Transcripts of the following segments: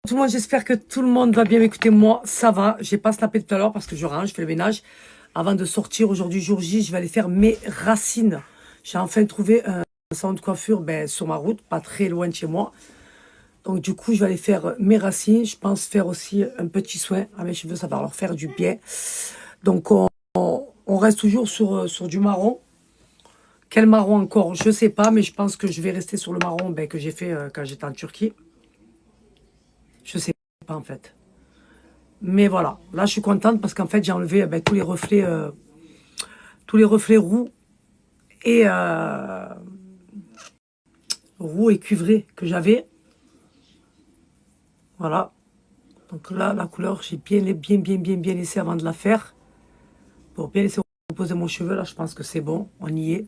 Tout le monde, j'espère que tout le monde va bien. Écoutez, moi, ça va. J'ai pas snappé tout à l'heure parce que je range, je fais le ménage. Avant de sortir aujourd'hui, jour J, je vais aller faire mes racines. J'ai enfin trouvé un salon de coiffure sur ma route, pas très loin de chez moi. Donc du coup, je vais aller faire mes racines. Je pense faire aussi un petit soin à mes cheveux, ça va leur faire du bien. Donc on reste toujours sur du marron. Quel marron encore? Je sais pas, mais je pense que je vais rester sur le marron que j'ai fait quand j'étais en Turquie. Je sais pas en fait. Mais voilà, là je suis contente parce qu'en fait j'ai enlevé tous les reflets et roux et cuivrés que j'avais. Voilà. Donc là, la couleur, j'ai bien laissé avant de la faire. Pour bien laisser reposer mon cheveu, là je pense que c'est bon, on y est.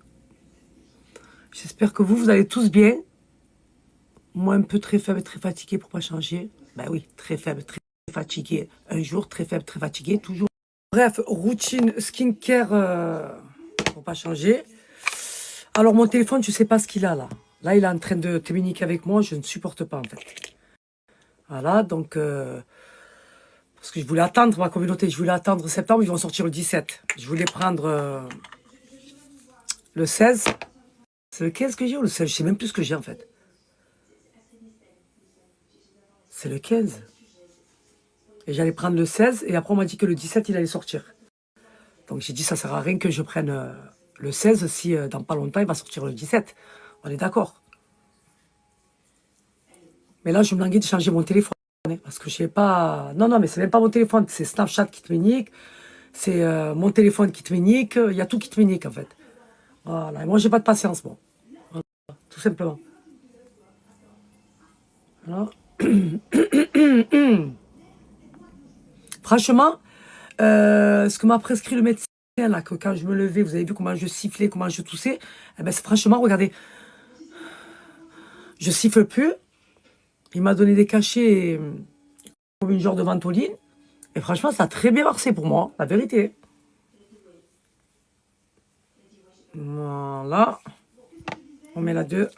J'espère que vous allez tous bien. Moi un peu très faible, très fatigué pour pas changer. Ben oui, très faible, très fatigué un jour, très faible, très fatigué toujours. Bref, routine skincare pour pas changer. Alors mon téléphone, je sais pas ce qu'il a là. Là, il est en train de communiquer avec moi, je ne supporte pas en fait. Voilà, donc parce que je voulais attendre ma communauté, je voulais attendre septembre, ils vont sortir le 17. Je voulais prendre le 16. C'est le 15 que j'ai ou le 16? Je sais même plus ce que j'ai en fait. C'est le 15. Et j'allais prendre le 16 et après on m'a dit que le 17 il allait sortir. Donc j'ai dit ça sert à rien que je prenne le 16 si dans pas longtemps il va sortir le 17. On est d'accord. Mais là je me languis de changer mon téléphone. Parce que je sais pas... Non, non, mais c'est même pas mon téléphone. C'est Snapchat qui te met nique. C'est mon téléphone qui te met nique. Il y a tout qui te met nique, en fait. Voilà. Et moi, j'ai pas de patience, bon. Voilà. Tout simplement. Voilà. Franchement, ce que m'a prescrit le médecin, là, que quand je me levais, vous avez vu comment je sifflais, comment je toussais. Eh ben, franchement, regardez. Je siffle plus. Il m'a donné des cachets comme une genre de ventoline. Et franchement, ça a très bien marché pour moi, la vérité. Voilà. On met la 2.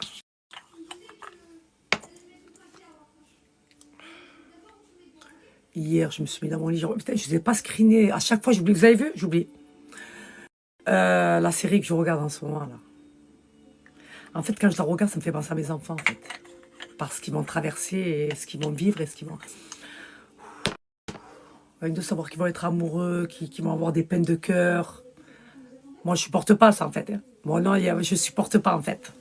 Hier, je me suis mis dans mon lit. Putain, je ne les ai pas screenés. À chaque fois, j'oublie. Vous avez vu? J'oublie. La série que je regarde en ce moment, là. En fait, quand je la regarde, ça me fait penser à mes enfants, en fait. Parce qu'ils vont traverser, et ce qu'ils vont vivre, et ce qu'ils vont... Avec de savoir qu'ils vont être amoureux, qu'ils vont avoir des peines de cœur. Moi, je supporte pas ça, en fait. Hein. Moi, non, je supporte pas, en fait.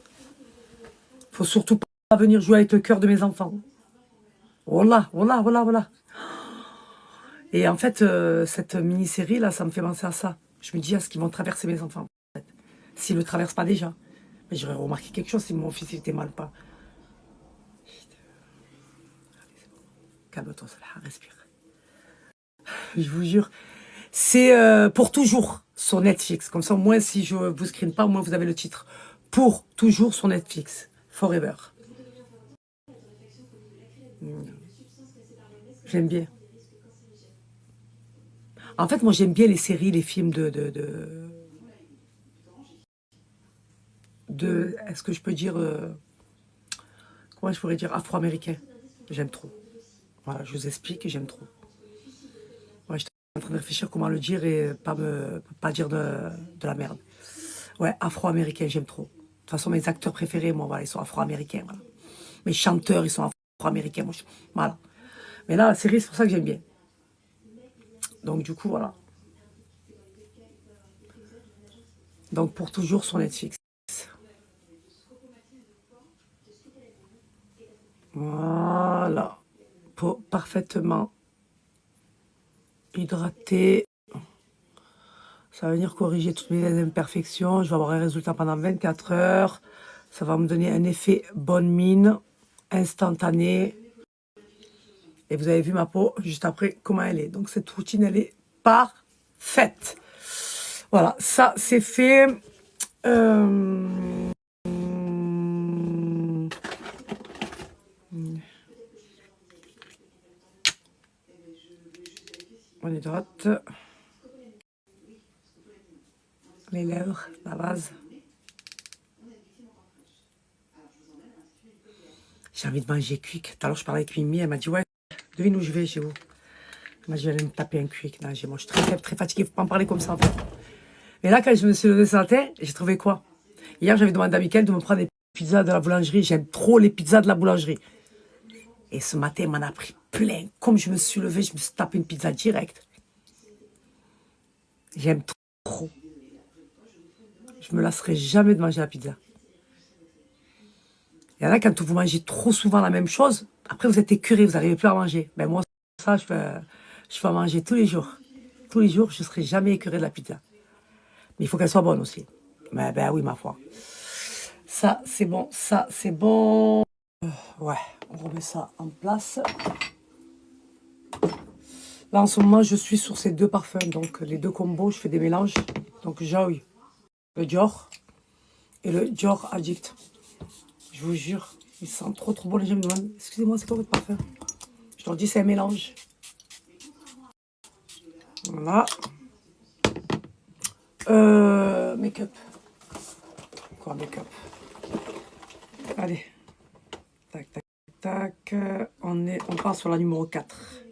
Faut surtout pas venir jouer avec le cœur de mes enfants. Voilà, voilà, voilà, voilà. Et en fait, cette mini-série, là, ça me fait penser à ça. Je me dis à ce qu'ils vont traverser mes enfants, en fait. S'ils ne le traversent pas déjà. Mais j'aurais remarqué quelque chose si mon fils il était mal ou pas. Calme-toi, Salah, respire. Je vous jure. C'est pour toujours sur Netflix. Comme ça, au moins, si je vous screen pas, au moins vous avez le titre. Pour toujours sur Netflix. Forever. J'aime bien. En fait, moi, j'aime bien les séries, les films est-ce que je peux dire, comment je pourrais dire, afro-américain. J'aime trop. Voilà, je vous explique, j'aime trop. Ouais, j'étais en train de réfléchir comment le dire et pas dire de la merde. Ouais, afro-américain, j'aime trop. De toute façon, mes acteurs préférés, moi, voilà, ils sont afro-américains. Voilà. Mes chanteurs, ils sont afro-américains. Moi, voilà. Mais là, la série, c'est pour ça que j'aime bien. Donc, du coup, voilà. Donc, pour toujours sur Netflix. Voilà. Peau parfaitement hydratée. Ça va venir corriger toutes mes imperfections. Je vais avoir un résultat pendant 24 heures. Ça va me donner un effet bonne mine, instantané. Et vous avez vu ma peau juste après comment elle est. Donc cette routine, elle est parfaite. Voilà, ça c'est fait. On hydrate les lèvres, la base. J'ai envie de manger cuic. Tout à l'heure, je parlais avec Mimi, elle m'a dit ouais, Devine où je vais chez vous. Moi, je vais aller me taper un cul avec Nager. Moi, je suis très faible, très fatiguée. Faut pas en parler comme ça, en fait. Mais là, quand je me suis levé ce matin, j'ai trouvé quoi? Hier, j'avais demandé à Mickaël de me prendre des pizzas de la boulangerie. J'aime trop les pizzas de la boulangerie. Et ce matin, il m'en a pris plein. Comme je me suis levé, je me suis tapé une pizza directe. J'aime trop. Je me lasserai jamais de manger la pizza. Il y en a, quand vous mangez trop souvent la même chose, après vous êtes écœuré, vous n'arrivez plus à manger. Ben moi, ça, je peux en manger tous les jours. Tous les jours, je ne serai jamais écœuré de la pizza. Mais il faut qu'elle soit bonne aussi. Mais ben oui, ma foi. Ça, c'est bon. Ça, c'est bon. Ouais, on remet ça en place. Là, en ce moment, je suis sur ces deux parfums. Donc, les deux combos, je fais des mélanges. Donc, Joy, le Dior et le Dior Addict. Je vous jure, il sent trop bon. Les gens me demandent, excusez-moi, c'est quoi votre parfum? Je leur dis, c'est un mélange. Voilà. Make-up. Quoi, make-up? Allez. Tac, tac, tac. On part sur la numéro 4.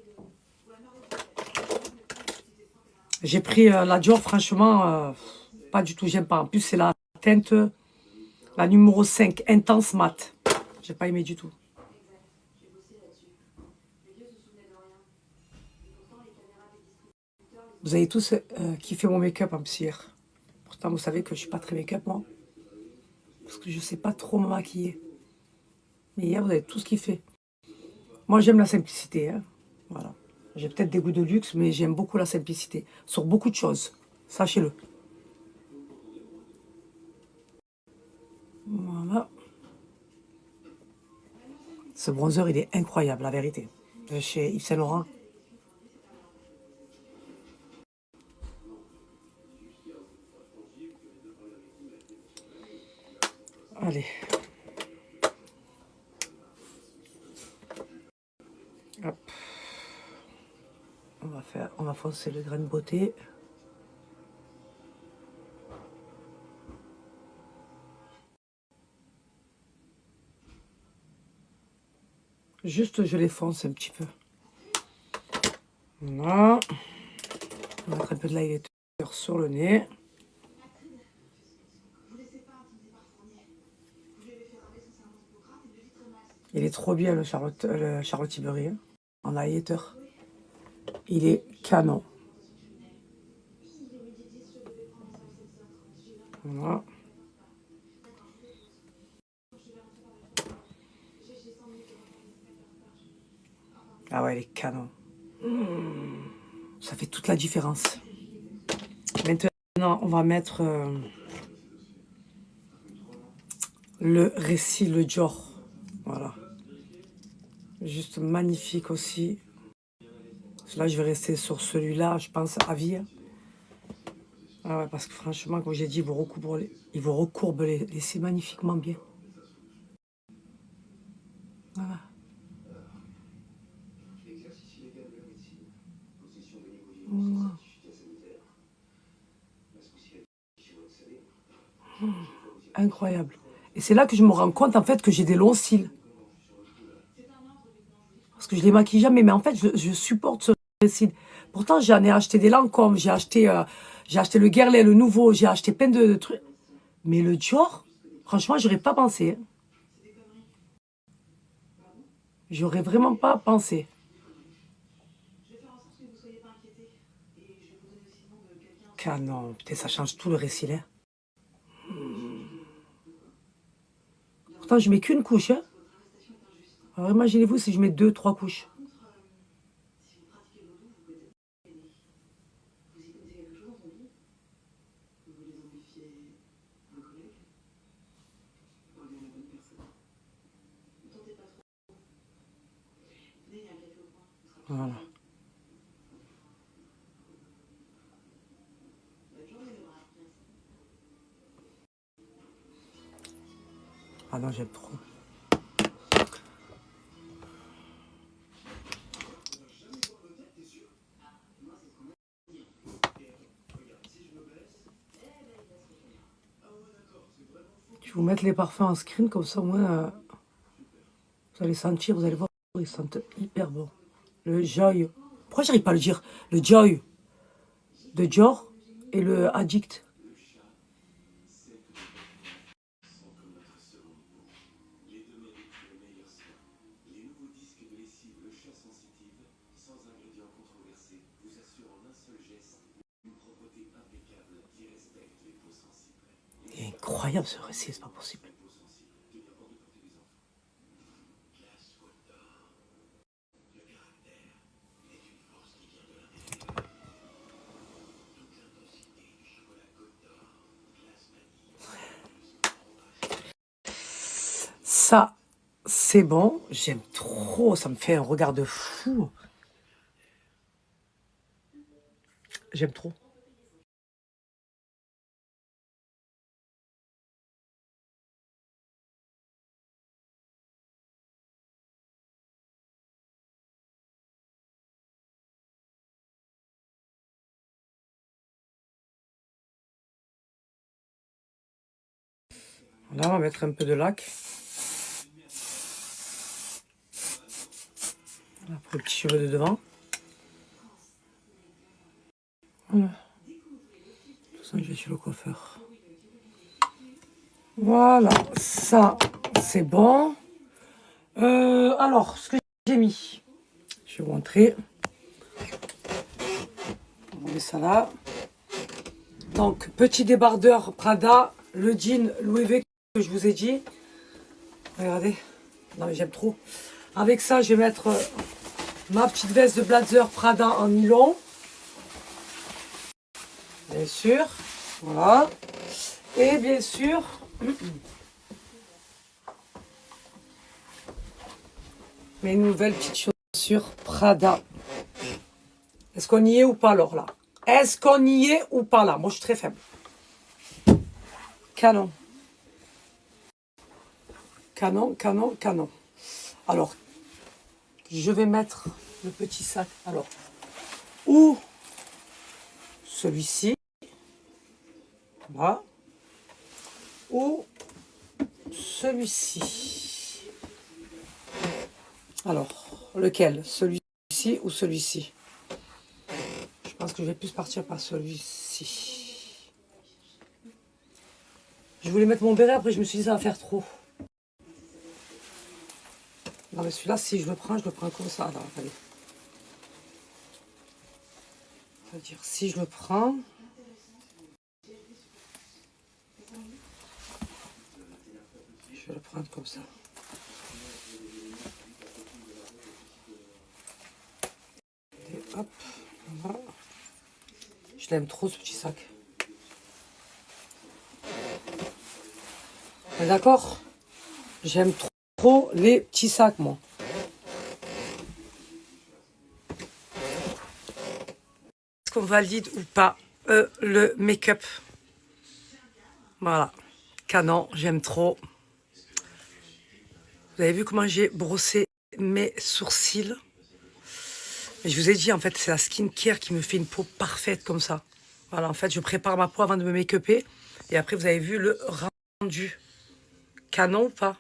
J'ai pris la Dior, franchement, pas du tout, j'aime pas. En plus, c'est la teinte, la numéro 5, Intense Mat. J'ai pas aimé du tout. Vous avez tous kiffé mon make-up en plus hier. Pourtant, vous savez que je suis pas très make-up, moi. Parce que je sais pas trop me maquiller. Mais hier, vous avez tout kiffé. Moi, j'aime la simplicité. Hein. Voilà. J'ai peut-être des goûts de luxe, mais j'aime beaucoup la simplicité. Sur beaucoup de choses. Sachez-le. Voilà. Ce bronzer, il est incroyable, la vérité. De chez Yves Saint Laurent. Allez. Hop. On va foncer le grain de beauté. Juste, je les fonce un petit peu. Voilà. On va mettre un peu de l'highlighter sur le nez. Il est trop bien le Charlotte Tilbury hein, en highlighter. Il est canon. Voilà. Ah ouais, il est canon. Ça fait toute la différence. Maintenant, on va mettre le récit, le Dior. Voilà. Juste magnifique aussi. Là, je vais rester sur celui-là, je pense, à vie. Ah ouais, parce que franchement, comme j'ai dit, il vous recourbe les cils magnifiquement bien. Voilà. Incroyable. Et c'est là que je me rends compte, en fait, que j'ai des longs cils. Parce que je les maquille jamais, mais en fait, je supporte ce cils. Pourtant, j'en ai acheté des Lancôme, j'ai acheté le Guerlain, le nouveau, j'ai acheté plein de trucs. Mais le Dior, franchement, j'aurais pas pensé. Hein. J'aurais vraiment pas pensé. Canon, putain, ça change tout le récit, là. Pourtant, je mets qu'une couche. Hein. Alors, imaginez-vous si je mets 2, 3 couches. Voilà. Ah non, j'aime trop. Je vais vous mettre les parfums en screen, comme ça, au moins, vous allez sentir, vous allez voir, ils sentent hyper bon. Le Joy. Pourquoi j'arrive pas à le dire? Le Joy de Dior et le Addict. Il est incroyable ce récit, c'est pas possible. Ça, c'est bon. J'aime trop. Ça me fait un regard de fou. J'aime trop. Là, on va mettre un peu de lac. Voilà, pour le petit cheveu de devant. Voilà. De toute façon, je vais chez le coiffeur. Voilà, ça, c'est bon. Alors, ce que j'ai mis, je vais vous montrer. On met ça là. Donc, petit débardeur Prada, le jean Louis V que je vous ai dit. Regardez. Non, mais j'aime trop. Avec ça, je vais mettre ma petite veste de blazer Prada en nylon. Bien sûr. Voilà. Et bien sûr, mes nouvelles petites chaussures Prada. Est-ce qu'on y est ou pas alors là? Est-ce qu'on y est ou pas là? Moi, je suis très faible. Canon. Canon, canon, canon. Alors, je vais mettre le petit sac. Alors, ou celui-ci. Voilà. Ou celui-ci. Alors, lequel? Celui-ci ou celui-ci? Je pense que je vais plus partir par celui-ci. Je voulais mettre mon béret, après je me suis dit ça va faire trop. Non mais celui-là, si je le prends comme ça. Alors, attendez. C'est-à-dire, si je le prends... Je vais le prendre comme ça. Et hop, voilà. Je l'aime trop ce petit sac. D'accord? J'aime trop les petits sacs, moi. Est-ce qu'on valide ou pas le make-up? Voilà. Canon, j'aime trop. Vous avez vu comment j'ai brossé mes sourcils? Et je vous ai dit, en fait, c'est la skincare qui me fait une peau parfaite comme ça. Voilà, en fait, je prépare ma peau avant de me make-upper. Et après, vous avez vu le rendu. Canon ou pas?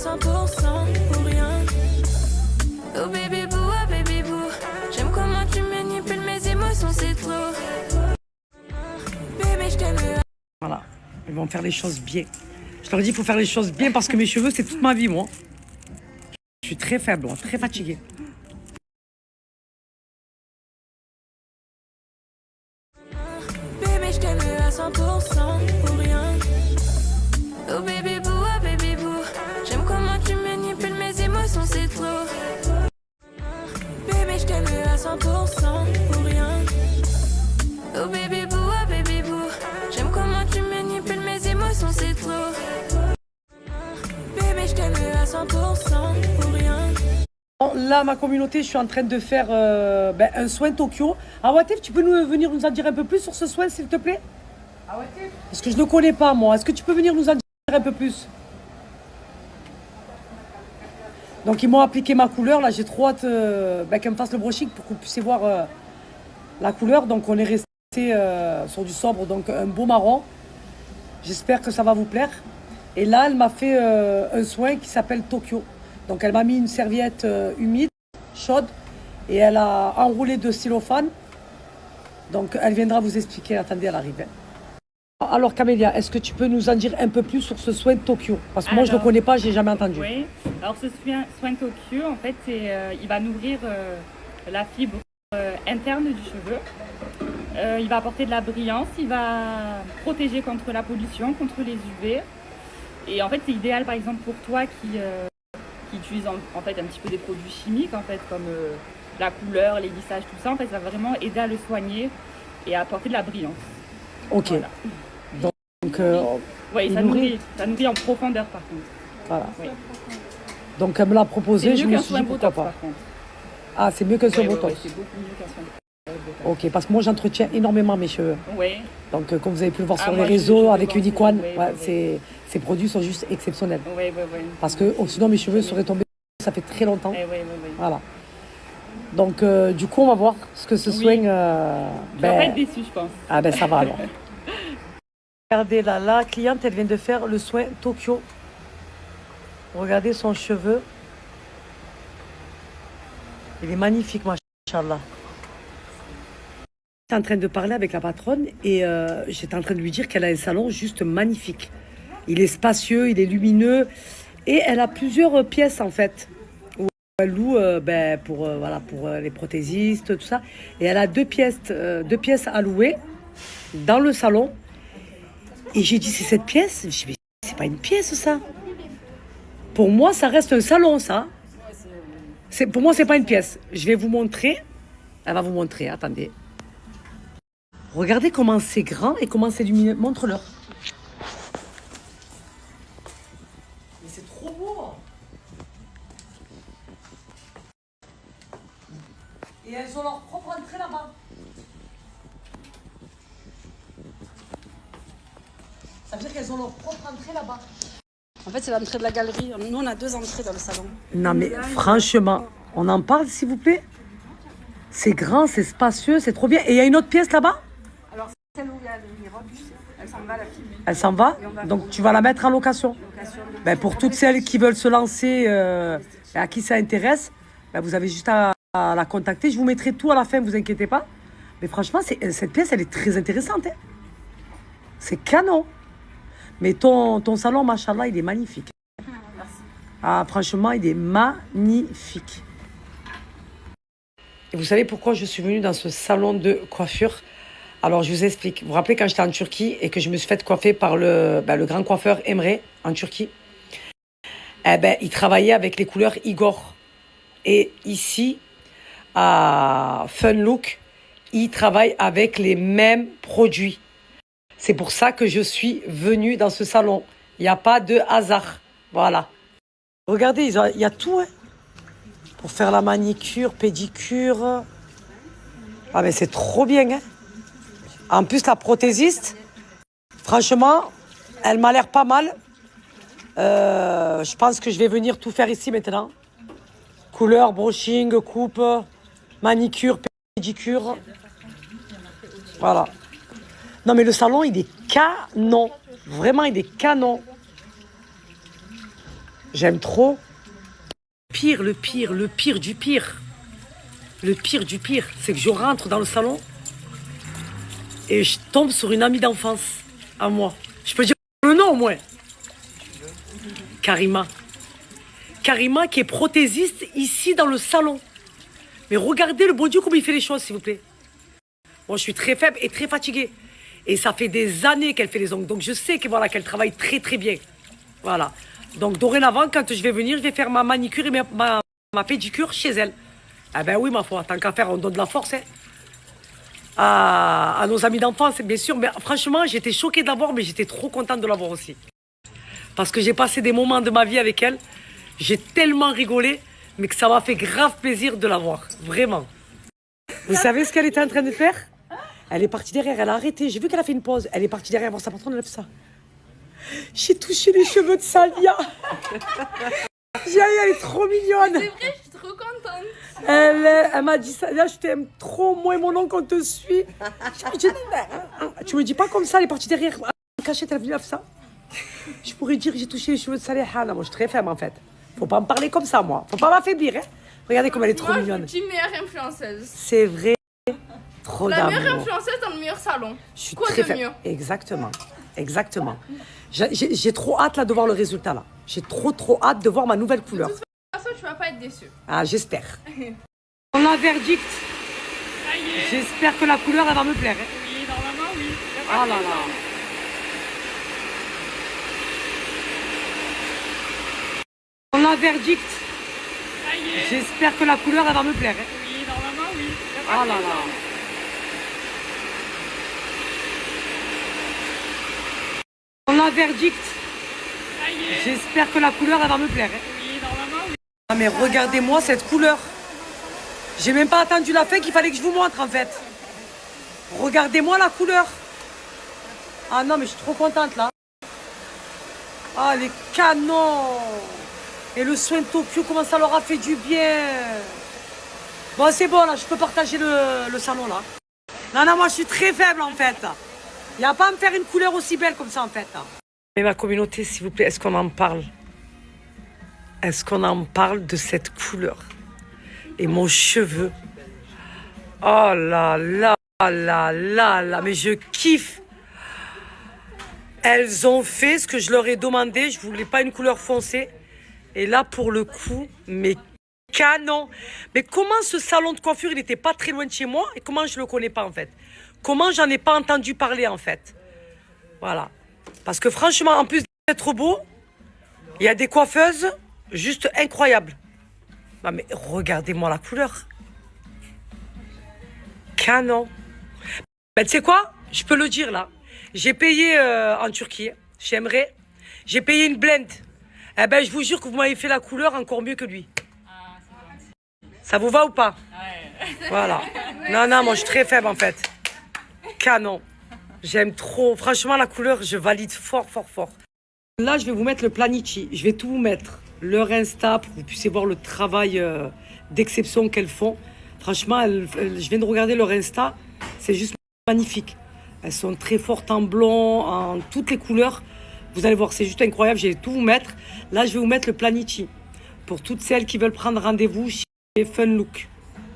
100% ou rien. Oh baby boo, j'aime comment tu manipules mes émotions, c'est trop. Bébé, je t'aime. Voilà, ils vont faire les choses bien. Je leur dis, il faut faire les choses bien parce que mes cheveux, c'est toute ma vie, moi. Je suis très faible, très fatiguée. Bébé, je t'aime à 100% ou rien. Oh baby boo, j'aime comment tu manipules mes émotions, c'est trop. Bébé, je t'aime à 100% ou rien. Oh baby boo, j'aime comment tu manipules mes émotions, c'est trop. Bébé, je t'aime à 100% ou rien. Là, ma communauté, je suis en train de faire un soin Tokyo. Awatif, tu peux venir nous en dire un peu plus sur ce soin, s'il te plaît? Awatif? Parce que je ne le connais pas, moi. Est-ce que tu peux venir nous en dire un peu plus? Donc, ils m'ont appliqué ma couleur. Là, j'ai trop hâte qu'elle me fasse le brushing pour que vous puissiez voir la couleur. Donc, on est resté sur du sobre, donc un beau marron. J'espère que ça va vous plaire. Et là, elle m'a fait un soin qui s'appelle Tokyo. Donc, elle m'a mis une serviette humide, chaude, et elle a enroulé de cellophane. Donc, elle viendra vous expliquer. Attendez, elle arrive. Alors, Camélia, est-ce que tu peux nous en dire un peu plus sur ce soin de Tokyo? Parce que moi, je ne le connais pas, je n'ai jamais entendu. Oui, alors ce soin de Tokyo, en fait, il va nourrir la fibre interne du cheveu. Il va apporter de la brillance, il va protéger contre la pollution, contre les UV. Et en fait, c'est idéal, par exemple, pour toi qui utilise en fait un petit peu des produits chimiques, en fait, comme la couleur, les lissages, tout ça. En fait, ça va vraiment aider à le soigner et à apporter de la brillance. Ok. Voilà. Donc, oui, ça nourrit en profondeur, par contre. Voilà. Oui. Donc, elle me l'a proposé, je me suis dit pourquoi pas. Par contre. Ah, c'est mieux qu'un soin botox. C'est beaucoup mieux qu'un soin botox. Ok, parce que moi, j'entretiens énormément mes cheveux. Oui. Donc, comme vous avez pu le voir sur les réseaux, avec Unicorn, ces produits sont juste exceptionnels. Oui. Parce que sinon, mes cheveux seraient tombés, ça fait très longtemps. Oui. Voilà. Donc, du coup, on va voir ce que ce soin... Tu vas pas être déçu, je pense. Ah ben, ça va alors. Regardez là, la cliente, elle vient de faire le soin Tokyo. Regardez son cheveu. Il est magnifique, machallah. J'étais en train de parler avec la patronne et j'étais en train de lui dire qu'elle a un salon juste magnifique. Il est spacieux, il est lumineux et elle a plusieurs pièces en fait. Où elle loue pour les prothésistes, tout ça. Et elle a deux pièces à louer dans le salon. Et j'ai dit, c'est cette pièce? Je dis, mais c'est pas une pièce ça. Pour moi, ça reste un salon ça. Pour moi, c'est pas une pièce. Je vais vous montrer. Elle va vous montrer, attendez. Regardez comment c'est grand et comment c'est lumineux. Montre-leur. Mais c'est trop beau. Et elles ont leur propre entrée là-bas. Ça veut dire qu'elles ont leur propre entrée là-bas. En fait, c'est l'entrée de la galerie. Nous, on a deux entrées dans le salon. Non, mais franchement, on en parle, s'il vous plaît? C'est grand, c'est spacieux, c'est trop bien. Et il y a une autre pièce là-bas? Alors, celle où il y a les robes, elle s'en va, la fille. Elle s'en va? Donc, tu vas la mettre en location? Pour toutes celles qui veulent se lancer et à qui ça intéresse, vous avez juste à la contacter. Je vous mettrai tout à la fin, ne vous inquiétez pas. Mais franchement, cette pièce, elle est très intéressante. Hein. C'est canon. Mais ton salon, machallah, il est magnifique. Merci. Ah, franchement, il est magnifique. Et vous savez pourquoi je suis venue dans ce salon de coiffure? Alors, je vous explique. Vous vous rappelez quand j'étais en Turquie et que je me suis fait coiffer par le grand coiffeur Emre en Turquie? Il travaillait avec les couleurs Igor. Et ici, à Fun Look, il travaille avec les mêmes produits. C'est pour ça que je suis venue dans ce salon. Il n'y a pas de hasard. Voilà. Regardez, il y a tout. Hein, pour faire la manicure, pédicure. Ah mais c'est trop bien. Hein. En plus, la prothésiste, franchement, elle m'a l'air pas mal. Je pense que je vais venir tout faire ici maintenant. Couleur, brushing, coupe, manicure, pédicure. Voilà. Non, mais le salon, il est canon. Vraiment, il est canon. J'aime trop. Pire, le pire, le pire du pire. Le pire du pire, c'est que je rentre dans le salon et je tombe sur une amie d'enfance à moi. Je peux dire le nom au moins. Karima. Karima qui est prothésiste ici dans le salon. Mais regardez le bon Dieu comme il fait les choses, s'il vous plaît. Bon, je suis très faible et très fatiguée. Et ça fait des années qu'elle fait les ongles. Donc je sais que, voilà, qu'elle travaille très très bien. Voilà. Donc dorénavant, quand je vais venir, je vais faire ma manicure et ma pédicure chez elle. Ah ben oui, ma foi, tant qu'à faire, on donne de la force hein, à nos amis d'enfance, bien sûr. Mais franchement, j'étais choquée de la voir, mais j'étais trop contente de la voir aussi. Parce que j'ai passé des moments de ma vie avec elle. J'ai tellement rigolé, mais que ça m'a fait grave plaisir de la voir. Vraiment. Vous savez ce qu'elle était en train de faire? Elle est partie derrière, elle a arrêté. J'ai vu qu'elle a fait une pause. Elle est partie derrière voir sa patronne, elle a fait ça. J'ai touché les cheveux de Salia. Elle est trop mignonne. C'est vrai, je suis trop contente. Elle m'a dit ça. Là, je t'aime trop, moi et mon oncle, on te suit. Tu me dis pas comme ça, elle est partie derrière. Cachette, elle a fait ça. Je pourrais dire que j'ai touché les cheveux de Salia. Moi, je suis très faible en fait. Faut pas me parler comme ça, moi. Faut pas m'affaiblir. Hein. Regardez comme elle est trop mignonne. Je suis meilleure influenceuse. C'est vrai. Trop La d'amour. meilleure influenceuse dans le meilleur salon. Je suis Quoi très de faible. mieux? Exactement. Exactement. J'ai trop hâte là de voir le résultat là. J'ai trop hâte de voir ma nouvelle couleur. De toute façon, tu vas pas être déçue. Ah, j'espère. On a un verdict. Ça y est. J'espère que la couleur elle va me plaire. Hein. Oui, normalement, oui. Ah là là. On a un verdict. Ça y est. J'espère que la couleur elle va me plaire. Hein. Oui, normalement, oui. Ah là là. On a un verdict. Ça y est. J'espère que la couleur elle va me plaire. Hein. Oui, normalement, oui. Ah mais regardez-moi cette couleur. J'ai même pas attendu la fin qu'il fallait que je vous montre en fait. Regardez-moi la couleur. Ah non mais je suis trop contente là. Ah les canons. Et le soin de Tokyo, comment ça leur a fait du bien. Bon c'est bon là, je peux partager le salon là. Non moi je suis très faible en fait. Il n'y a pas à me faire une couleur aussi belle comme ça en fait. Mais ma communauté s'il vous plaît, est-ce qu'on en parle? Est-ce qu'on en parle de cette couleur? Et mon cheveu. Oh là là là là là. Mais je kiffe. Elles ont fait ce que je leur ai demandé. Je voulais pas une couleur foncée. Et là, pour le coup, mais canon. Mais comment ce salon de coiffure, il n'était pas très loin de chez moi? Et comment je le connais pas en fait? Comment j'en ai pas entendu parler en fait? Voilà. Parce que franchement, en plus d'être beau, il y a des coiffeuses juste incroyables. Non mais regardez-moi la couleur. Canon. Ben tu sais quoi? Je peux le dire là. J'ai payé en Turquie, chez Emre. J'ai payé une blend. Eh ben je vous jure que vous m'avez fait la couleur encore mieux que lui. Ça vous va ou pas? Voilà. Non, moi je suis très faible en fait. Canon. J'aime trop. Franchement la couleur, je valide fort. Là je vais vous mettre le Planichi. Je vais tout vous mettre. Leur Insta pour que vous puissiez voir le travail d'exception qu'elles font. Franchement, je viens de regarder leur Insta. C'est juste magnifique. Elles sont très fortes en blond, en toutes les couleurs. Vous allez voir, c'est juste incroyable. Je vais tout vous mettre. Là, je vais vous mettre le Planichi. Pour toutes celles qui veulent prendre rendez-vous chez Fun Look.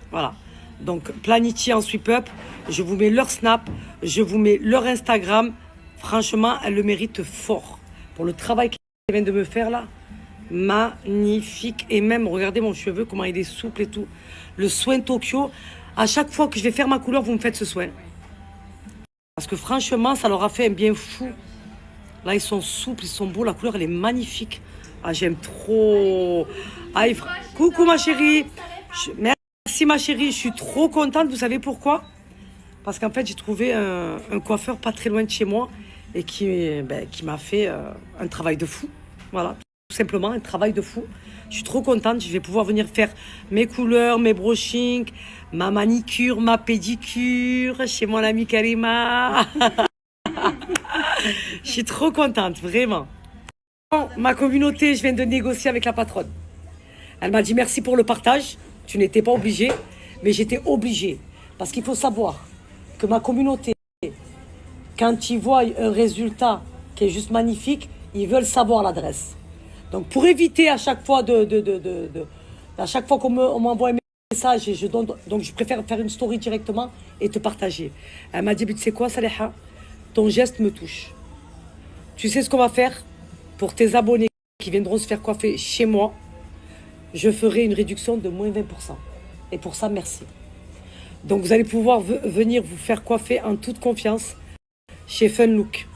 Voilà. Donc, Planichi en sweep up. Je vous mets leur Snap. Je vous mets leur Instagram. Franchement, elles le méritent fort. Pour le travail qu'elles viennent de me faire là. Magnifique. Et même, regardez mon cheveu, comment il est souple et tout. Le soin Tokyo. À chaque fois que je vais faire ma couleur, vous me faites ce soin. Parce que franchement, ça leur a fait un bien fou. Là, ils sont souples, ils sont beaux. La couleur, elle est magnifique. Ah, j'aime trop. Ah, coucou ma chérie. Merci ma chérie. Je suis trop contente. Vous savez pourquoi? Parce qu'en fait, j'ai trouvé un coiffeur pas très loin de chez moi et qui m'a fait un travail de fou. Voilà, tout simplement un travail de fou. Je suis trop contente. Je vais pouvoir venir faire mes couleurs, mes brushings, ma manicure, ma pédicure chez mon amie Karima. Je suis trop contente, vraiment. Bon, ma communauté, je viens de négocier avec la patronne. Elle m'a dit merci pour le partage. Tu n'étais pas obligé, mais j'étais obligée. Parce qu'il faut savoir que ma communauté, quand ils voient un résultat qui est juste magnifique, ils veulent savoir l'adresse. Donc pour éviter à chaque fois à chaque fois on m'envoie un message et je donne, donc je préfère faire une story directement et te partager. Elle m'a dit, tu sais quoi Saleha, ton geste me touche. Tu sais ce qu'on va faire pour tes abonnés qui viendront se faire coiffer chez moi, je ferai une réduction de moins 20%. Et pour ça, merci. Donc vous allez pouvoir venir vous faire coiffer en toute confiance chez Fun Look.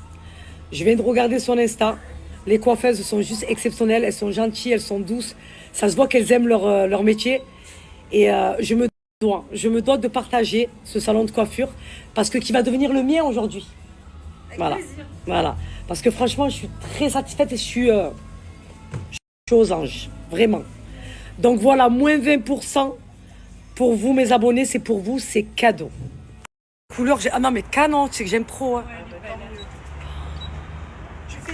Je viens de regarder son Insta. Les coiffeuses sont juste exceptionnelles. Elles sont gentilles, elles sont douces. Ça se voit qu'elles aiment leur métier. Et je me dois de partager ce salon de coiffure parce que qui va devenir le mien aujourd'hui. Voilà. Plaisir. Voilà. Parce que franchement, je suis très satisfaite et je suis aux anges. Vraiment. Donc voilà, moins 20% pour vous, mes abonnés. C'est pour vous, c'est cadeau. Couleur, ah non, mais canon, tu sais que j'aime trop. Hein.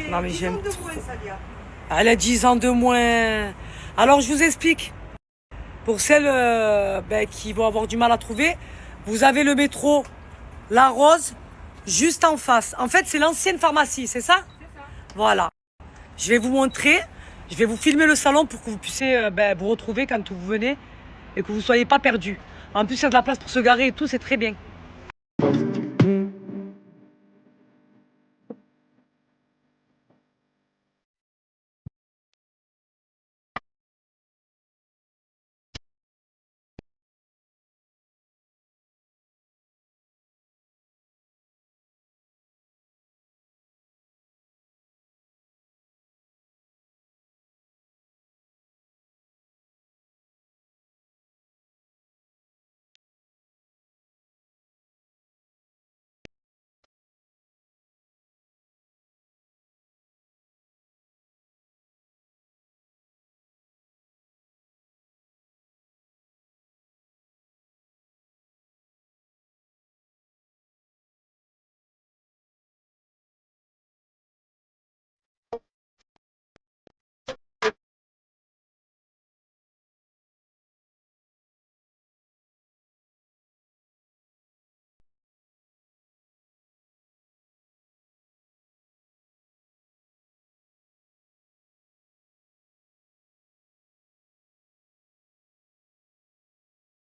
Non, mais j'aime trop. Elle a 10 ans de moins. Alors, je vous explique. Pour celles qui vont avoir du mal à trouver, vous avez le métro La Rose juste en face. En fait, c'est l'ancienne pharmacie, c'est ça? C'est ça. Voilà. Je vais vous montrer. Je vais vous filmer le salon pour que vous puissiez vous retrouver quand vous venez et que vous ne soyez pas perdus. En plus, il y a de la place pour se garer et tout, c'est très bien.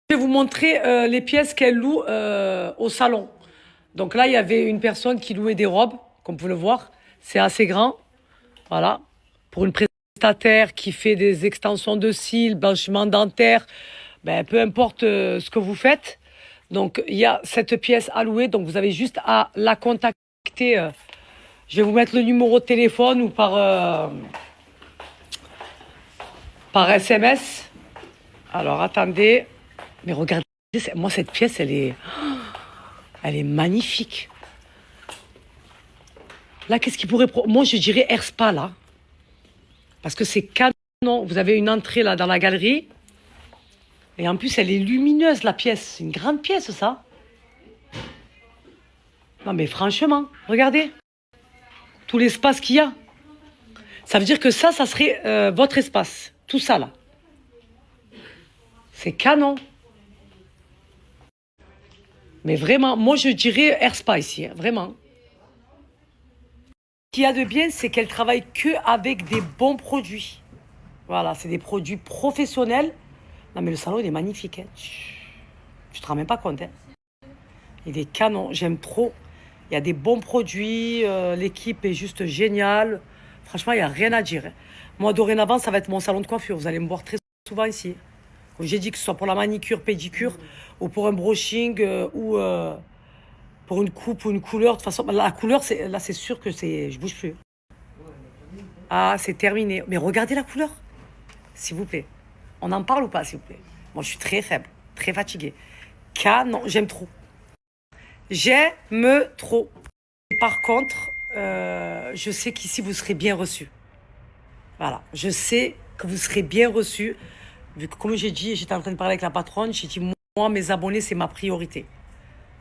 Je vais vous montrer les pièces qu'elle loue au salon. Donc là, il y avait une personne qui louait des robes, comme vous pouvez le voir. C'est assez grand. Voilà. Pour une prestataire qui fait des extensions de cils, blanchiment dentaire, peu importe ce que vous faites. Donc, il y a cette pièce à louer. Donc, vous avez juste à la contacter. Je vais vous mettre le numéro de téléphone ou par SMS. Alors, attendez. Mais regardez, moi, cette pièce, elle est magnifique. Là, qu'est-ce qui pourrait... Moi, je dirais Air Spa, là. Parce que c'est canon. Vous avez une entrée, là, dans la galerie. Et en plus, elle est lumineuse, la pièce. C'est une grande pièce, ça. Non, mais franchement, regardez. Tout l'espace qu'il y a. Ça veut dire que ça serait votre espace. Tout ça, là. C'est canon. Mais vraiment, moi, je dirais Air Spa ici. Hein, vraiment. Ce qu'il y a de bien, c'est qu'elle travaille que avec des bons produits. Voilà, c'est des produits professionnels. Non, mais le salon, il est magnifique. Hein. Tu te rends même pas compte. Hein. Il est canon, j'aime trop. Il y a des bons produits. L'équipe est juste géniale. Franchement, il n'y a rien à dire. Hein. Moi, dorénavant, ça va être mon salon de coiffure. Vous allez me voir très souvent ici. Comme j'ai dit, que ce soit pour la manicure, pédicure, ou pour un brushing, ou pour une coupe ou une couleur. De toute façon, la couleur, là, c'est sûr que je bouge plus. Ah, c'est terminé. Mais regardez la couleur, s'il vous plaît. On en parle ou pas, s'il vous plaît? Moi, je suis très faible, très fatiguée. Non, j'aime trop. J'aime trop. Et par contre, je sais qu'ici, vous serez bien reçus. Voilà, je sais que vous serez bien reçus. Vu que, comme j'ai dit, j'étais en train de parler avec la patronne, j'ai dit, moi, mes abonnés, c'est ma priorité.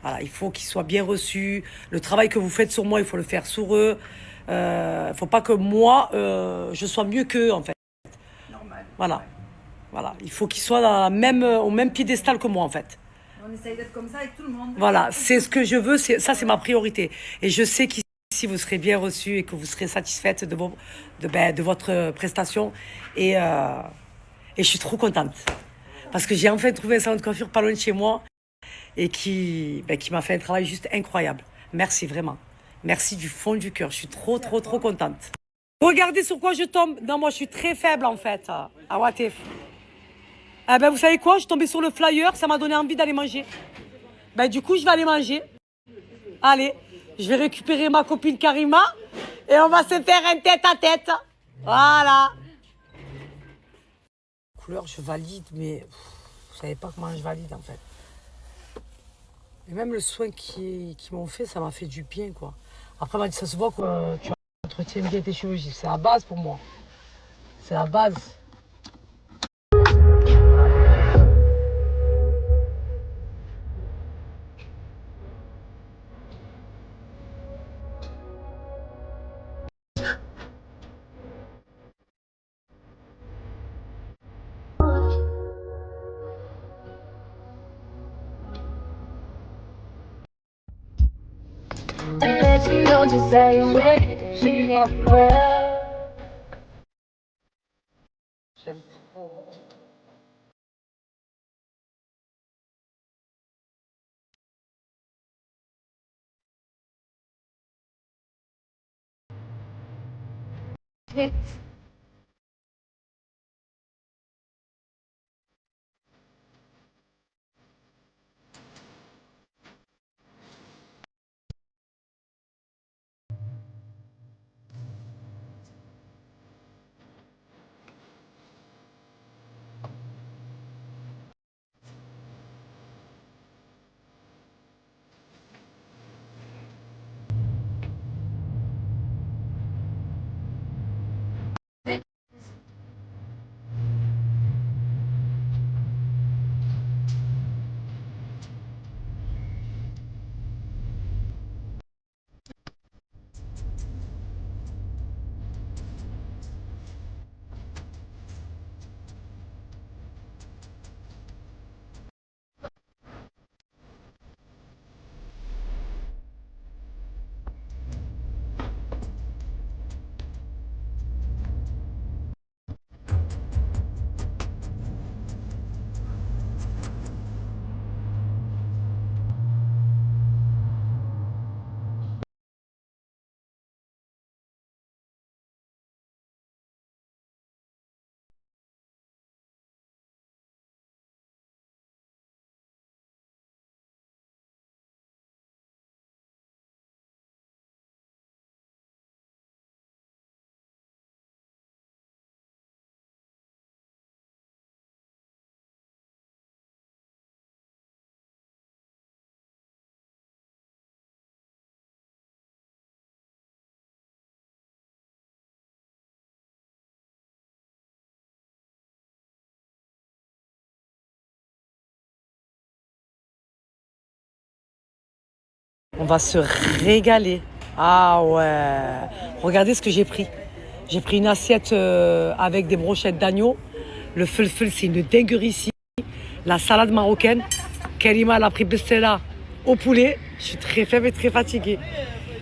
Voilà, il faut qu'ils soient bien reçus. Le travail que vous faites sur moi, il faut le faire sur eux. Il ne faut pas que moi, je sois mieux qu'eux, en fait. Normal. Voilà. Ouais. Voilà. Il faut qu'ils soient au même piédestal que moi, en fait. On essaye d'être comme ça avec tout le monde. Voilà, c'est ce que je veux. Ça, c'est ma priorité. Et je sais qu'ici, qu'ici, vous serez bien reçus et que vous serez satisfaite de votre prestation. Et je suis trop contente. Parce que j'ai enfin trouvé un salon de coiffure pas loin de chez moi et qui m'a fait un travail juste incroyable. Merci vraiment. Merci du fond du cœur. Je suis trop contente. Regardez sur quoi je tombe. Non, moi, je suis très faible, en fait. À Watif. Eh ben, vous savez quoi? Je suis tombée sur le flyer. Ça m'a donné envie d'aller manger. Ben, du coup, je vais aller manger. Allez, je vais récupérer ma copine Karima et on va se faire un tête-à-tête. Voilà. Couleur, je valide, mais vous savez pas comment je valide, en fait. Et même le soin qu'ils m'ont fait, ça m'a fait du bien, quoi. Après, elle m'a dit, ça se voit que tu entretiens bien tes cheveux. C'est la base pour moi. C'est la base. J'aime trop. On va se régaler. Ah ouais. Regardez ce que j'ai pris. J'ai pris une assiette avec des brochettes d'agneau. Le felfel, c'est une dinguerie ici. La salade marocaine. Karima, elle a pris bestela au poulet. Je suis très faible et très fatiguée.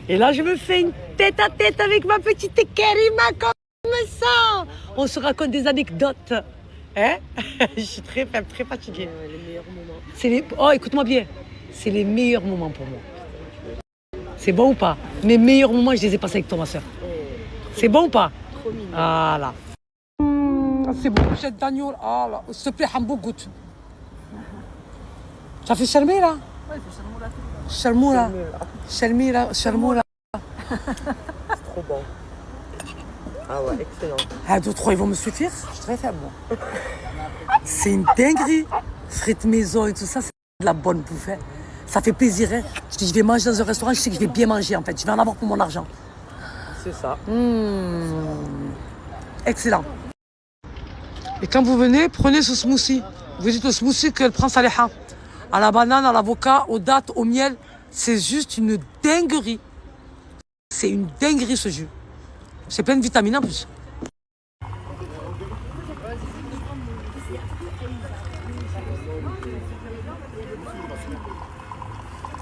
Et là, je me fais une tête-à-tête avec ma petite Karima comme ça. On se raconte des anecdotes. Hein? Je suis très faible, très fatiguée. Les meilleurs moments. Oh, écoute-moi bien. C'est les meilleurs moments pour moi. C'est bon ou pas? Mes meilleurs moments, je les ai passés avec toi, ma soeur. C'est bon ou pas? Trop mignon. Voilà. C'est bon, brochette d'agneau. Ah là, s'il te plaît, Hambo, goûte. Tu as fait charmer là? Ouais, c'est charmoula. Charmoula. C'est trop bon. Ah ouais, excellent. Ah, 2, 3, ils vont me suffire? Je suis très faible, moi. C'est une dinguerie. Frites maison et tout ça, c'est de la bonne bouffe. Hein. Ça fait plaisir. Hein. Si je vais manger dans un restaurant, je sais que je vais bien manger en fait. Je vais en avoir pour mon argent. C'est ça. Excellent. Et quand vous venez, prenez ce smoothie. Vous dites au smoothie qu'elle prend Saleha. À la banane, à l'avocat, aux dattes, au miel. C'est juste une dinguerie. C'est une dinguerie ce jus. C'est plein de vitamines en plus.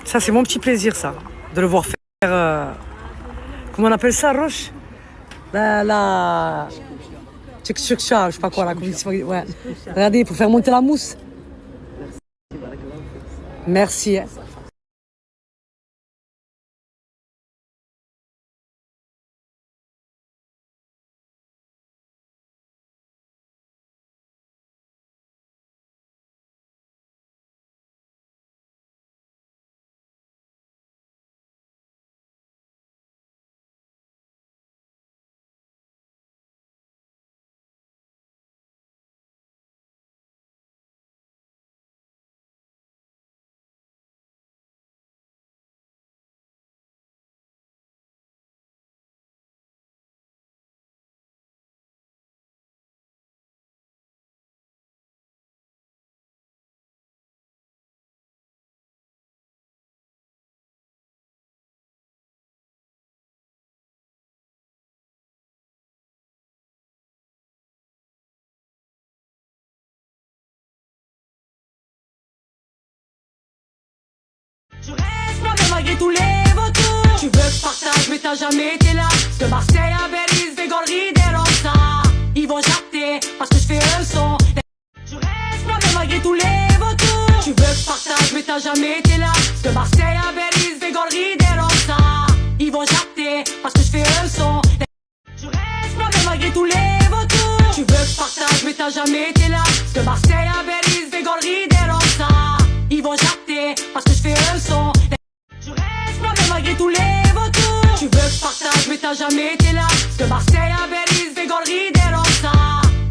Ça, c'est mon petit plaisir, ça. De le voir faire Comment on appelle ça, Roche? La... Tchèque-tchèque-tchèque, je sais pas quoi, la commission. Ouais. Regardez, pour faire monter la mousse. Merci. Je reste moi-même malgré tous les vautours. Tu veux que je partage mais t'as jamais été là. De Marseille à Belize, Végollerie, Delosa. Ils vont japter parce que je fais un son. Je reste moi-même malgré tous les vautours. Tu veux que je partage mais t'as jamais été là. De Marseille à Belize, Végollerie, Delosa. Ils vont japter parce que je fais un son. Je reste moi-même malgré tous les vautours. Tu veux que je partage mais t'as jamais été là. De Marseille à Belize, Végollerie, Delosa. Ils vont japter parce que je fais un son. Je reste moi-même malgré tous les vautours. Tu veux que je partage mais t'as jamais été là. De Marseille à Belize, Végollerie, Delosa.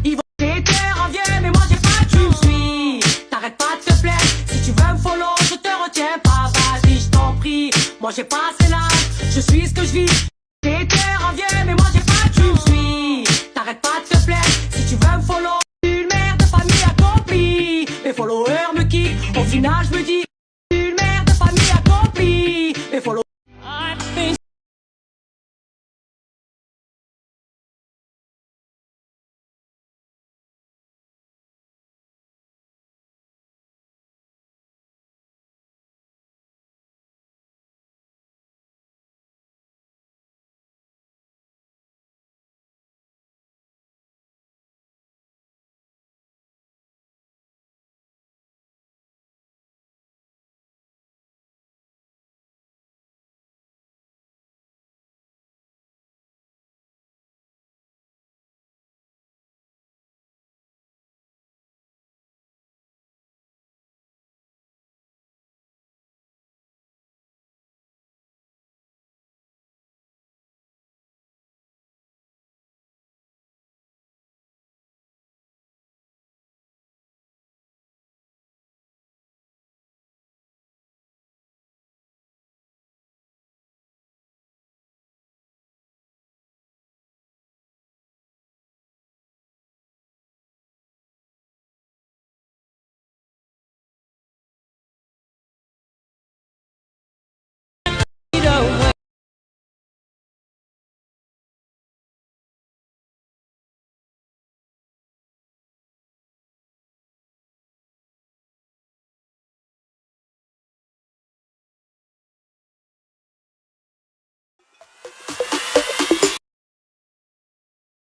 Ils vont péter en vieux mais moi j'ai pas tu me suis. T'arrêtes pas de te plaindre. Si tu veux me follow je te retiens pas. Vas-y je t'en prie. Moi j'ai passé l'âge. Je suis ce que je vis. Péter en vieux mais moi j'ai pas tu me suis. T'arrêtes pas de te plaindre. Si tu veux me follow. Une mère de famille accomplie. Mes followers me kiffent. Au final je me dis une mère de famille accomplie. Mes followers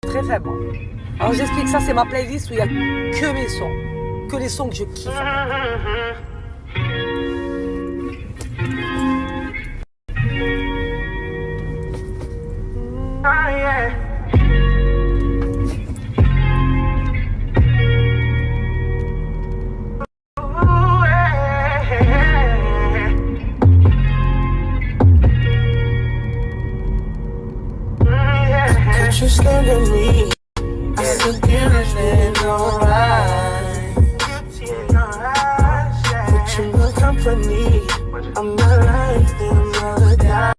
Très faible. Alors j'explique ça, c'est ma playlist où il y a que mes sons. Que les sons que je kiffe. You staring at me, I see everything alright. Put you in company, I'm not like them other guys.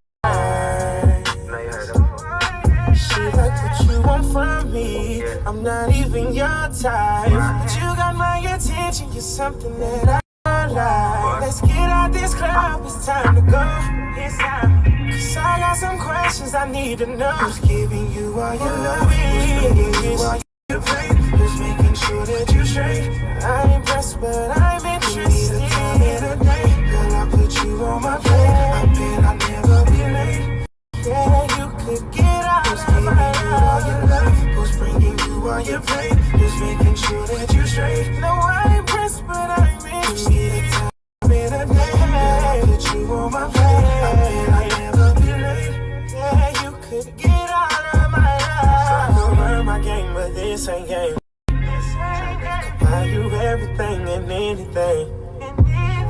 She like what you want from me, I'm not even your type. But you got my attention, you're something that I like. Let's get out this club, it's time to go. It's time. Cause I got some questions I need to know. Who's giving you all your love? Who's bringing you all your pain? Who's making sure that you straight? I'm impressed but I'm interested. Tell me today, girl, I put you on my plate. I bet I'll never be late. Yeah, you could same game. I could buy you everything and anything.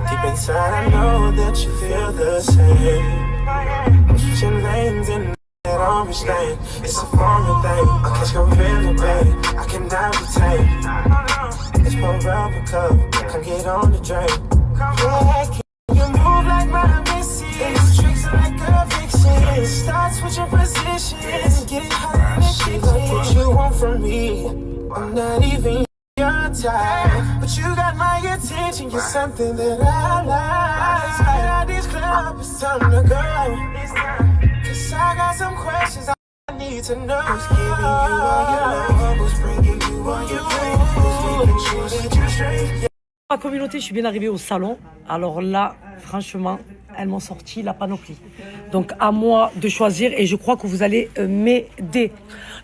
Deep inside, I know that you feel the same. I'm switching lanes in that orange lane. It's a foreign thing. I catch your real babe. I cannot retain. It's my rubber cup. Come get on the drain. Yeah, can you move like my Missy? It's tricks like a vixen. Start switching positions. Get hot in the kitchen. What you want from me? I'm not even your type, but you got my attention. You're something that I like. Get out this club, it's time to go. Cause I got some questions I need to know. Who's giving you all your love? Who's bringing you all your pain? Who's making sure that you're straight? Ma communauté, je suis bien arrivée au salon. Alors là, franchement, elles m'ont sorti la panoplie. Donc à moi de choisir et je crois que vous allez m'aider.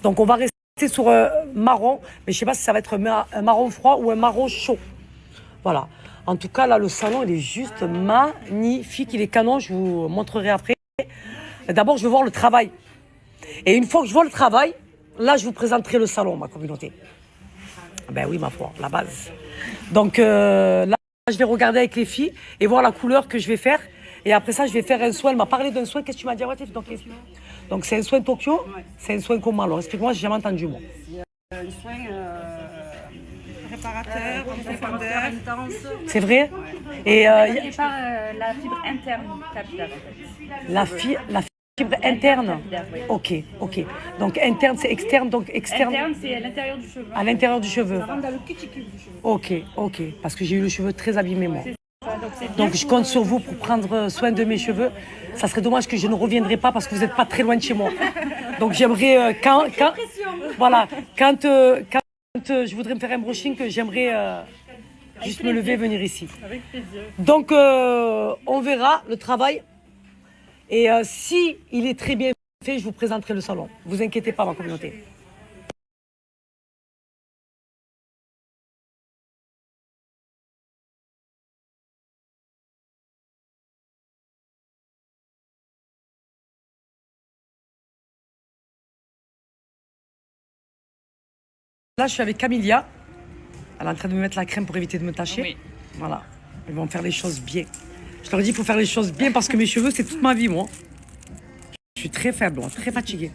Donc on va rester sur marron, mais je sais pas si ça va être un marron froid ou un marron chaud. Voilà. En tout cas, là, le salon, il est juste magnifique. Il est canon, je vous montrerai après. D'abord, je veux voir le travail. Et une fois que je vois le travail, là, je vous présenterai le salon, ma communauté. Ben oui, ma foi, la base. Donc là, je vais regarder avec les filles et voir la couleur que je vais faire. Et après ça, je vais faire un soin. Elle m'a parlé d'un soin. Qu'est-ce que tu m'as dit? Donc c'est un soin Tokyo. Ouais. C'est un soin comment? Alors explique-moi, j'ai jamais entendu moi. Un soin réparateur, profondeur. C'est vrai? Ouais. Et il répare la fibre interne capillaire. La fibre interne? Oui. Ok. Donc interne, c'est externe, donc externe. Interne, c'est à l'intérieur du cheveu. À l'intérieur du cheveu. Ça rentre dans le cuticule du cheveu. Ok. Parce que j'ai eu le cheveu très abîmé moi. Donc, Donc je compte sur vous pour prendre soin de mes cheveux. Ça serait dommage que je ne reviendrai pas parce que vous n'êtes pas très loin de chez moi. Donc j'aimerais quand je voudrais me faire un brushing, que j'aimerais juste me lever et venir ici. Avec plaisir. Donc on verra le travail. Et si il est très bien fait, je vous présenterai le salon. Vous inquiétez pas, ma communauté. Là, je suis avec Camilia. Elle est en train de me mettre la crème pour éviter de me tacher. Oui. Voilà. Ils vont faire les choses bien. Je leur ai dit qu'il faut faire les choses bien parce que mes cheveux, c'est toute ma vie, moi. Je suis très faible, moi, très fatiguée.